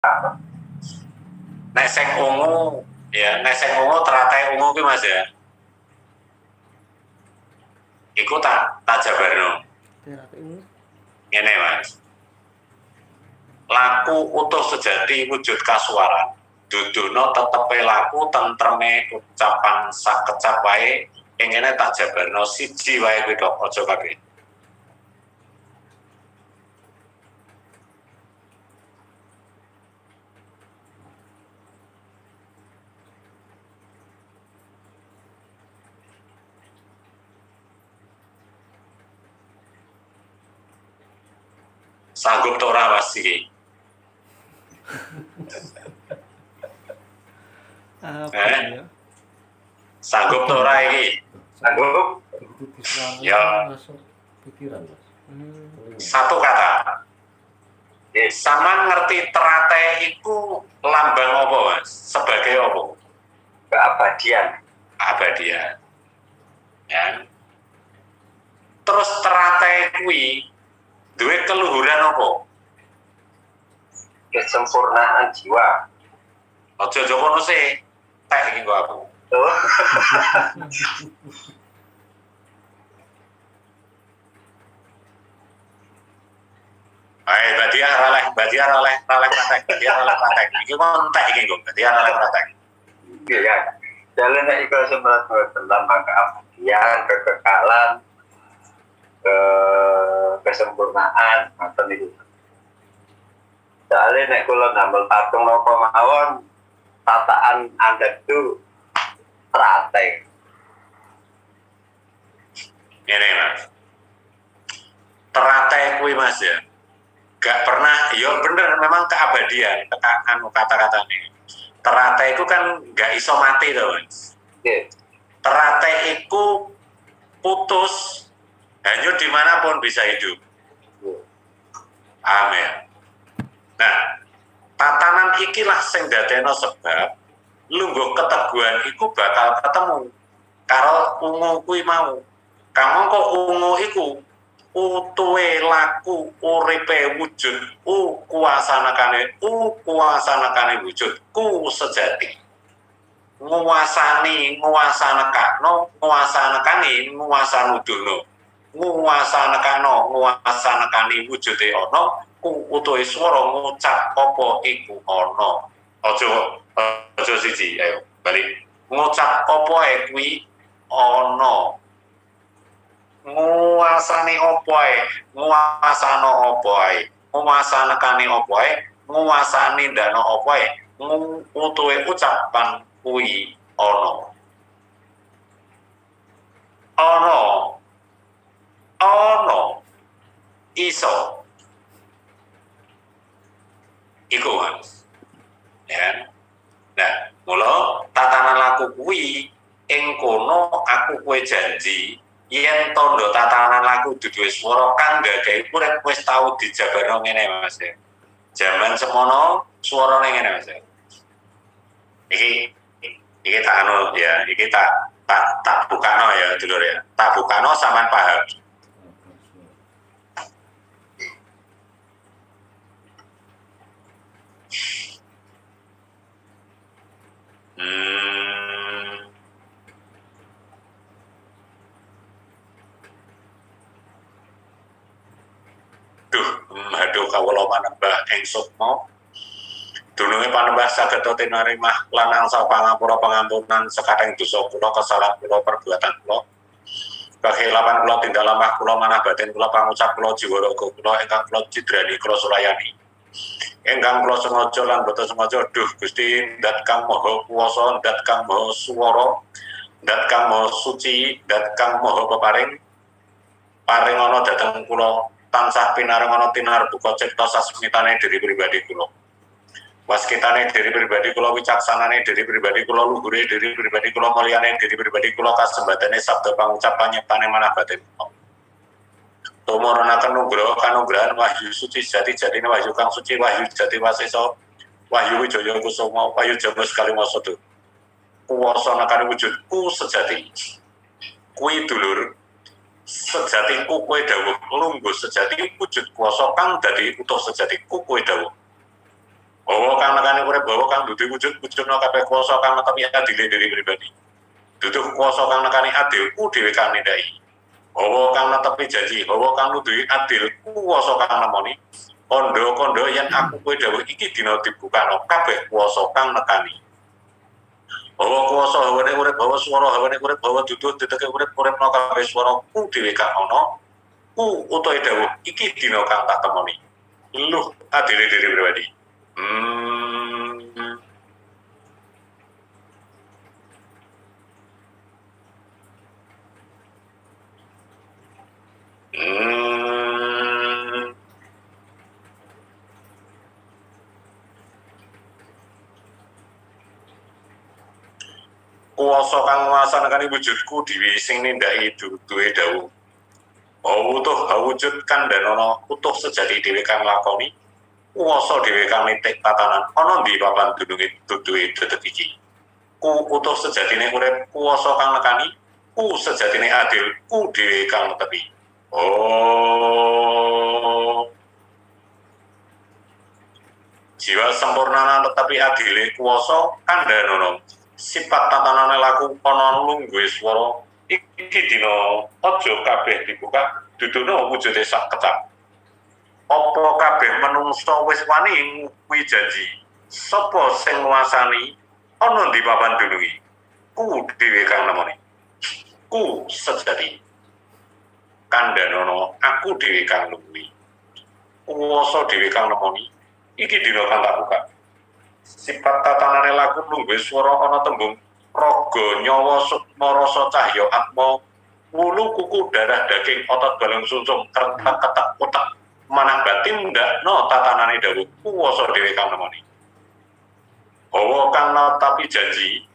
Nek sing ungu ya, nek sing ungu teratai ungu ki Mas ya. Iku tak jabarno. Ngene Mas. Laku utuh sejati wujud kasuaran. Dudono tetepe laku tentreme ucapan sakecap wae ing kene tak jabarno siji wae kuwi tok aja kabeh. Sanggup tok ora Mas iki? Ya? Sanggup tok ora iki? Sanggup? Ya. Satu kata. Sama ngerti teratai iku lambang apa Mas? Sebagai apa? Keabadian. Abadian. Ya. Terus teratai kuwi duwe keluhuran apa? Kesempurnaan jiwa. Aja jowo sih. Tek iki kok aku. Oh. Badiah raleh praktek. Iki kok entek iki kok, badiah raleh praktek. Iya ya. Jalan nek iku sempat lambang keabadian, kekekalan, kesempurnaan, ngoten niku. Soalnya nek kula ndamel patung napa mawon, tataan Anda itu teratai. Ini Mas. Teratai kuwi Mas ya. Gak pernah, ya bener memang keabadian, kata-katanya. Teratai itu kan gak iso mati tuh Mas. Yeah. Teratai itu putus, hanyut dimanapun bisa hidup. Amin. Nah, tatanan ikilah sing dadekno sebab lungguh keteguhan iku bakal ketemu karo ungu kuwi mau. Kamu kok ungu iku utuhe laku uripe wujud kuasanakane wujud ku sejati nguasanekane nguasanekane wujude ana ku utuhe swara ngucap apa iku ana. Aja siji ayo balik ngucap apa kuwi ana. Nguasane apa ae, nguasana apa ae, nguasanekane apa ae, nguasani ndana apa ae, utuhe ucapan kuwi ana. Ana iso iku Mas. Ya. Nah, mula tatanan laku kuwi ing kono aku kowe janji yen tondo tatanan laku dudu swara kang gadahi urip wis tau dijabarno ngene Mas ya. Jaman semono swarane ngene Mas ya. Iki tak anu ya, iki tak bukano ya dulur ya. Tak bukano sampean paham. Aduh kawula manembah ing sukma dununge panembah saged tinarimah lan angsal pangapura pangampunan sekathing dosa kula kesalahan kula perbuatan kula kehilapan kula tindak lemah kula manah batin kula pangucap kula jiwa raga kula ingkang kula cidrani kula sulayani ingkang kula sengaja lan boten sengaja duh Gusti dat kang maha kuwasa dat kang maha swara dat kang maha suci dat kang maha peparing paring ana dhateng kula tansah pinareng ana tinarbuka cipta sasmitane diri pribadi kula. Waskitane diri pribadi kula wicaksanane diri pribadi kula luhure diri pribadi kula mulyane diri pribadi kula kasembatane sabda pangucap panyiptane manah batin kula. Tumuranaken nugraha kanugrahan wahyu suci jati-jatine wahyu kang suci wahyu jati wasesa wahyu wijaya kusuma wahyu jamba sekali wasada. Kuwasa nekane wujudku sejati. Kuwi dulur sejatiku kowe dawuh lungguh sejati wujud kuwasa kang dadi utuh sejatiku kowe dawuh Bahwa kang nekani urip bahwa kang dudu wujudna kabeh kuwasa kang netepi adile diri pribadi. Dudu kuwasa kang nekani adil ku dhewe kang nindaki. Bahwa kang netepi janji, bahwa kang nuduhi adil kuwasa kang nemoni. Kondo-kondo yen aku kowe dawuh iki dina dibukano kabeh kuwasa kang nekani. Bahwa kuwasa hawane urip bahwa swara hawane urip bahwa dudu diteke urip-uripna kabeh swara ku dhewe kang ana. Ku utahe dawuh iki dina kang tak temoni. Luh adile diri pribadi. Kuwasa kang nglaksanaken wujudku dhewe sing nindaki duwe dawuh. Utuh hawujud kandhanana utuh sejati dhewe kang lakoni. Kuwasa dhewe kang nitik tatanan ana ndi papan dununge duduhe dedeg iki. Ku utuh sejatine urip kuwasa kang nekani, ku sejatine adil ku dhewe kang netepi. Jiwa sempurnana tetapi adile kuwasa kandhanana sifat tatanane laku ana lungguhe swara iki dina aja kabeh dibuka dudono wujude sak kecap. Apa kabeh menungso wis wani kuwi janji? Sapa sing nguasani ana ndi papan dununge? Ku dhewe kang nemoni. Ku sejati. Kandhanana aku dhewe kang luwi. Kuwasa dhewe kang nemoni. Iki dina kang tak buka. Sifat tatanane laku lungguhe swara ana tembung raga nyawa sukma rasa cahya atma wulu kuku darah daging otot balung sungsum ketek otak manah batin ndakno tatanane dawuh kuwasa dhewe kang nemoni. Hawa kang netapi janji,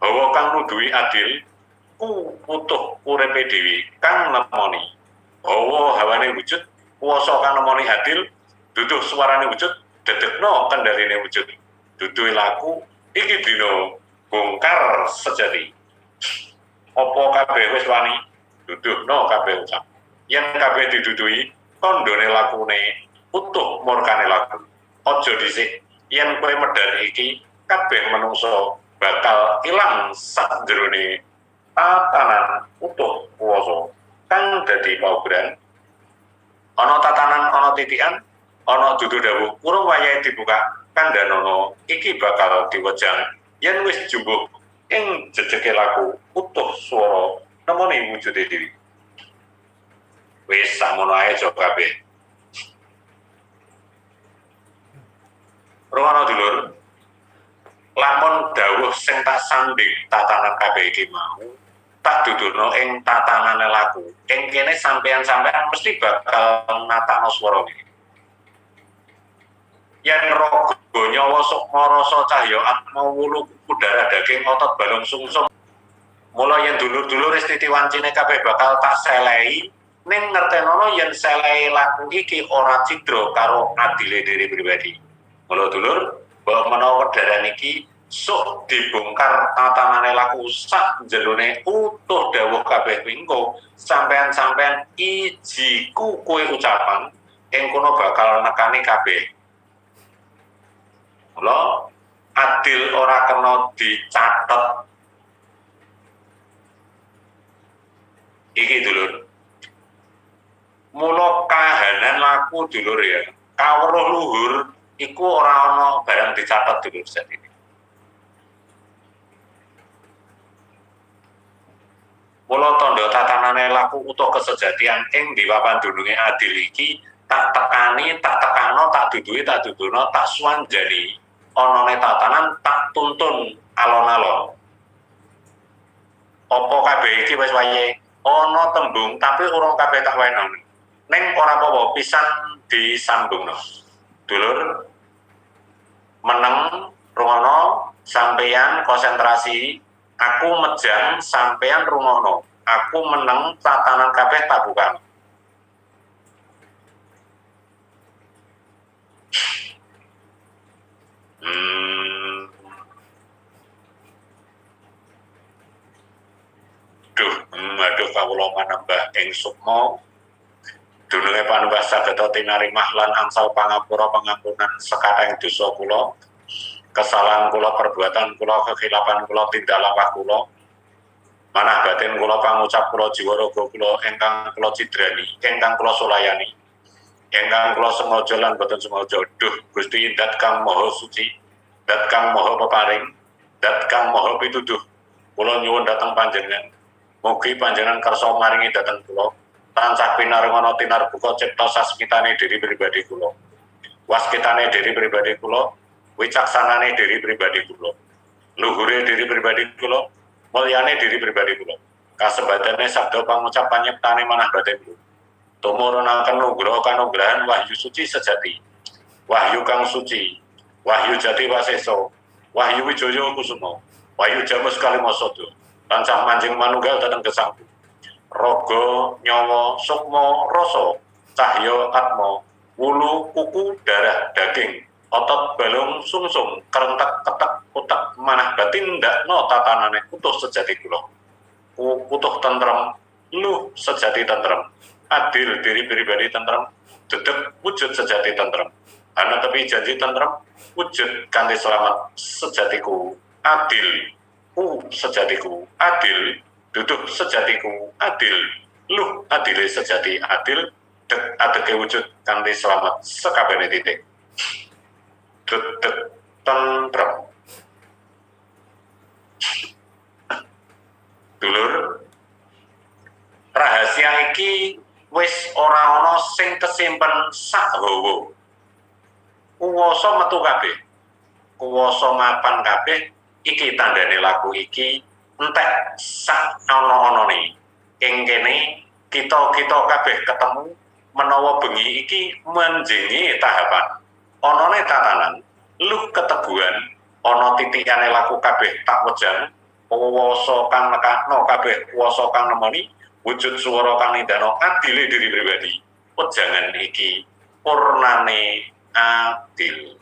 hawa kang nuduhi adil, ku utuh uripe dhewe kang nemoni. Hawa hawane wujud, kuwasa kang nemoni adil, duduh suarane wujud, dedekno kendhaline wujud. Duduhe laku iki dina bongkar sejati. Apa kabeh wis wani? Duduhno kabeh ucap. Yen kabeh diduduhi, kondone lakune utuh murkane laku. Aja dhisik yen kowe medhar iki kabeh manungsa bakal ilang sak jerone tatanan utuh kuwasa kang dadi paugeran. Ana tatanan, ana titikan, ana dudu dawuh urung wayahe dibuka kandhanana iki bakal diwejang yen wis jumbuh ing jejeke laku utuh swara nemoni wujude dhewe. Wis samono ae aja kabeh. Rono dulur, lamun dawuh sing tak sanding tatanan kabeh iki mau tak dudono ing tatanane laku. Ing kene sampean-sampean mesti bakal natakno swara iki. Yen raga nyawa sukma rasa cahya atma wulu udara daging otot balung sungsum. Mula yen dulur-dulur istiti wancine kabeh bakal tak selehi ning ngertenono yen selehi laku iki ora cidra karo adile diri pribadi. Mula dulur, bahwa menawa wedharan iki sok dibongkar tatanane laku sak jerone utuh dawuh kabeh wingko sampean-sampean ijiku kowe ucapan ing kono bakal nekani kabeh. Mula adil ora kena dicatet. Iki dulur. Mula kahanan laku dulur ya. Kawruh luhur iku ora ana barang dicatet dulur set ini. Mula tandha tatanane laku utuh kesejatian ing diwapan dununge adil iki tak tekani, tak tekano, tak duduhi, tak dudono, tak swanjani. Anane tatanan tak tuntun alon-alon. Apa kabeh iki wis wayahe ana tembung tapi urung kabeh tak wenang. Ning ora apa-apa pisan disambungno. Dulur meneng rungono sampeyan konsentrasi, aku mejang sampeyan rungono. Aku meneng tatanan kabeh tak buka. Aduh kawula manembah ing sukma Dununge panembah sageta tinarimah lan angsal pangapura pangampunan sekathahing dosa kula, kesalahan kula, perbuatan kula, kekhilafan kula, tindak lampah kula, manah batin kula, pangucap kula, jiwa raga kula ingkang kula cidrani, ingkang kula sulayani, ingkang kula sengaja lan boten sengaja. Duh Gusti Dat kang maha suci, Dat kang maha peparing, Dat kang maha pituduh, kula nyuwun dhateng panjenengan, mugi panjenengan kersa maringi dhateng kula tansah pinaringana tinarbuka cipta sasmitane diri pribadi kula, waskitane diri pribadi kula, wicaksanane diri pribadi kula, luhure diri pribadi kula, mulyane diri pribadi kula, kasebadane sabda pangucap panyiptane manah batin kula, tumurunaken nugraha kanugrahan wahyu suci sejati, wahyu kang suci, wahyu jati wasesa, wahyu wijaya kusuma, wahyu jamus kalimasada, tansah manjing manunggal dhateng gesangku, raga nyawa sukma rasa cahya atma wulu kuku darah daging otot balung sungsung kerentek ketek utek manah batin ndakno tatanane utuh sejati kula, utuh tentrem luh sejati tentrem, adil diri pribadi tentrem, dedep wujud sejati tentrem, ana tepi janji tentrem, wujud kanthi selamat sejatiku, adil sejatiku, adil duduk sejatiku, adil luh adile sejati, adil dek adeke wujud kanthi selamat sekabehane titik, dedek tentrem. Dulur, rahasia iki wis ora ana sing kesimpen sak hawa, kuwasa metu kabeh, kuwasa mapan kabeh. Iki tandane laku iki entek sak ana-anane. Ing kene kita kabeh ketemu menawa bengi iki menjengi tahapan. Anane tatanan, luh keteguhan, ana titikane laku kabeh tak wejang, kuwasa kang nekakno kabeh kuwasa kang nemoni, wujud swara kang nindakno adile diri pribadi. Wejangan iki purnane adil.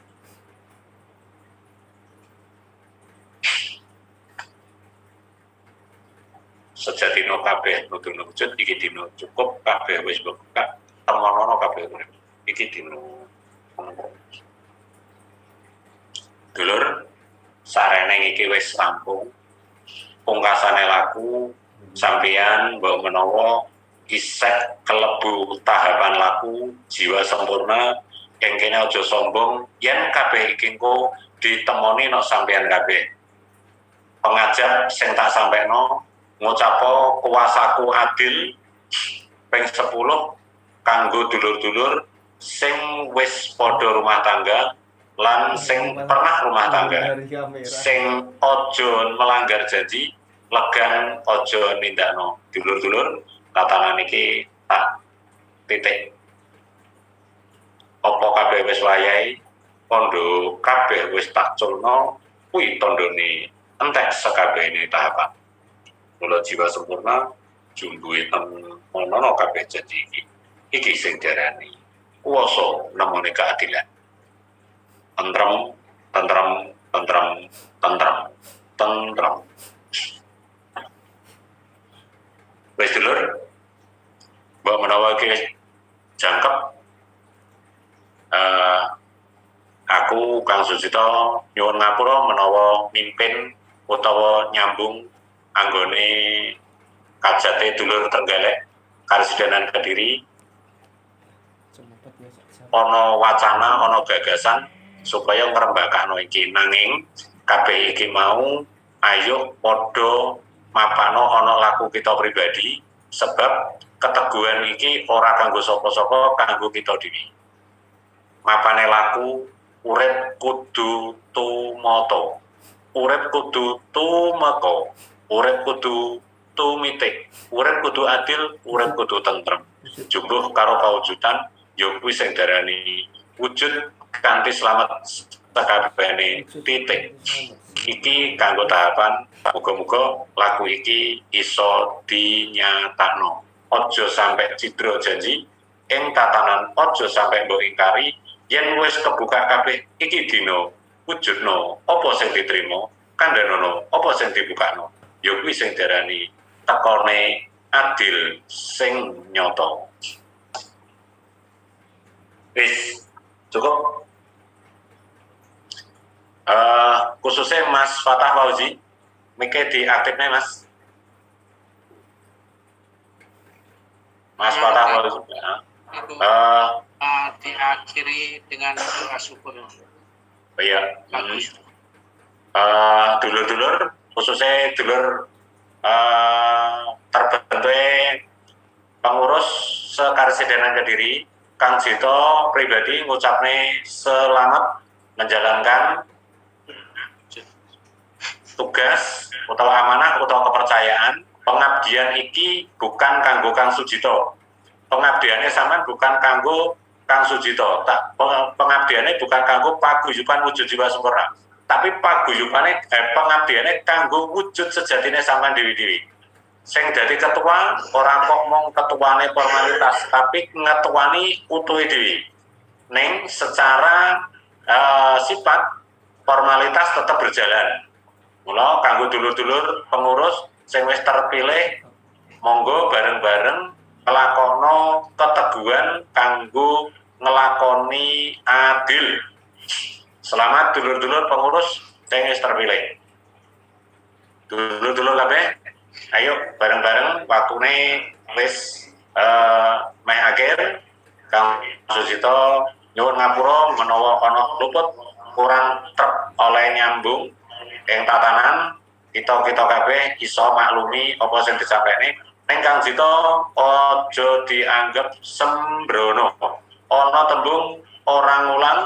Sejatino kabeh nuduh wujud iki dino cukup kabeh wis buka temono kabeh urip iki dino. Dulur, sarene iki wis rampung pungkasane laku sampeyan mbok menawa isih kelebu tahapan laku jiwa sempurna ing kene aja sombong yen kabeh iki engko ditemoni no sampeyan kabeh. Pengajap sing tak sampeno ngucapo kuasaku adil ping 10 kanggo dulur-dulur sing wis padha rumah tangga lan sing pernah rumah tangga, sing aja melanggar janji, legan aja nindakno. Dulur-dulur, tatanan iki tak titik. Apa kabeh wis wayahe, kondo kabeh wis tak culno, kuwi tandane entek sakabehane tahapan. Mula jiwa sempurna jumbuhe temono kabeh janji iki. Iki sing diarani kuwasa nemone keadilan. Tentrem, tentrem, tentrem, tentrem, tentrem. Wis dulur, mbok menawa iki jangkep, aku Kang Susito nyuwun ngapura menawa mimpin utawa nyambung anggone kajate dulur Trenggalek Karesidenan Kediri ana wacana, ana gagasan supaya ngrembakakno iki, nanging kabeh iki mau ayo padha mapano ana laku kita pribadi, sebab keteguhan iki ora kanggo sapa-sapa, kanggo kita dhewe. Mapane laku urip kudu tumata, urip kudu tumeka, urip kudu tumitik, urip kudu adil, urip kudu tentrem. Jumbuh karo kawujudan ya kuwi sing darani wujud kanthi selamat sakabehane titik. Iki kanggo tahapan, muga-muga laku iki iso dinyatakno. Aja sampai cidra janji ing tatanan, aja sampai mbok ingkari yen wis kebuka kabeh iki dina wujudno apa sing diterima, kandhanono apa sing dibukakno. Ya kuwi sing diarani tekone adil sing nyata. Wis, cukup. Khususnya Mas Fatah Fauzi, mic-nya diaktifnya Mas. Mas Fatah Fauzi. Diakhiri dengan doa syukur. Iya. Bagus. Dulur-dulur, khususnya dulur terbentuk pengurus sekaresidenan Kediri, Kang Jito pribadi ngucapne selamat menjalankan tugas utawa amanah utawa kepercayaan. Pengabdian iki bukan kanggo Kang Sujito. Pengabdiannya sampean bukan kanggo Kang Sujito. Pengabdiannya bukan kanggo paguyuban wujud jiwa sempurna. Tapi paguyubane pengabdiannya kanggo wujud sejatine sampean dewi-dewi. Sing dadi ketua ora kok mong ketuane formalitas, tapi ngetuani utuhe dhewe. Ning secara sifat formalitas tetap berjalan. Mula kanggo dulur-dulur pengurus sing wis terpilih, monggo bareng-bareng ngelakoni keteguhan kanggo ngelakoni adil. Selamat dulur-dulur pengurus sing wis terpilih. Dulur-dulur kabeh, ayo bareng-bareng waktune wis meh akhir. Kang Susito nyuwun ngapura menawa ana luput kurang trep oleh nyambung ing tatanan kita kabeh iso maklumi apa sing dicapekne. Ning Kang Jito aja dianggap sembrono. Ana tembung ora ngulang,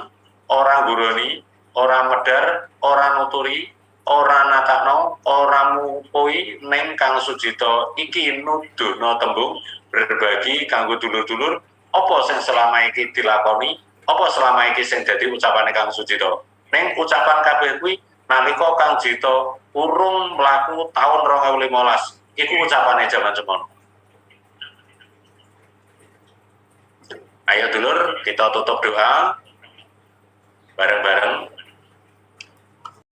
ora guroni, ora medar, ora nuturi, ora natakno, ora mupui. Ning Kang Sujito iki nuduhno tembung berbagi kanggo dulur-dulur apa sing selama iki dilakoni, apa selama iki sing dadi ucapane Kang Sujito. Ning ucapan kabeh kuwi nalika Kang Jito urung mlaku tahun 2015, iku ucapane jaman semono. Ayo dulur, kita tutup doa bareng-bareng.